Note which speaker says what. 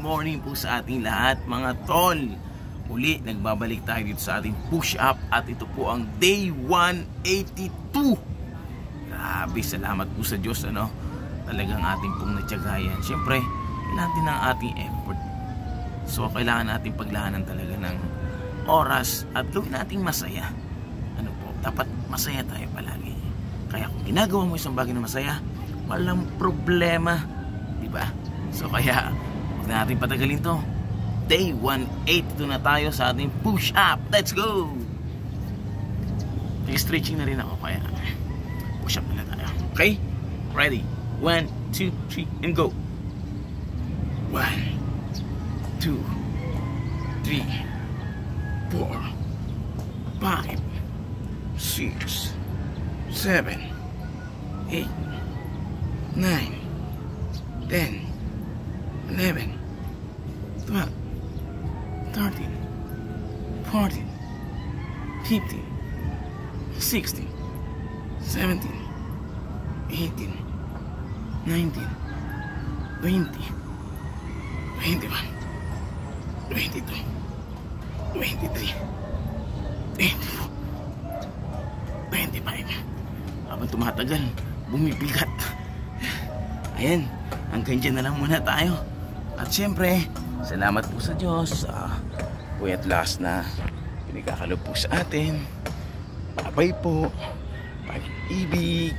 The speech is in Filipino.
Speaker 1: morning po sa ating lahat mga tol. Uli, nagbabalik tayo dito sa ating push-up at ito po ang day 182. Grabe, salamat po sa Diyos, ano? Talagang ating pong natyagayan. Siyempre, kailangan din ng ating effort. So, kailangan natin paglahanan talaga ng oras at gawin nating masaya. Ano po, dapat masaya tayo palagi. Kaya kung ginagawa mo isang bagay na masaya, walang problema, diba? So kaya huwag na natin patagalin to. Day 182 na tayo sa ating push up. Let's go! Stretching na rin ako, kaya push up na tayo. Okay? Ready? 1, 2, 3 and go. 1, 2, 3, 4, 5, 6, 7, 8, 9, 10, 11, 12, 13, 14, 15, 16, 17, 18, 19, 20, 21, 22, 23, 24, 25. Habang tumatagal, bumibigat. Ayan, hanggang dyan na lang muna tayo. At syempre, salamat po sa Diyos. Po at last na pinagkakalob po sa atin. Babay po. Pag-ibig.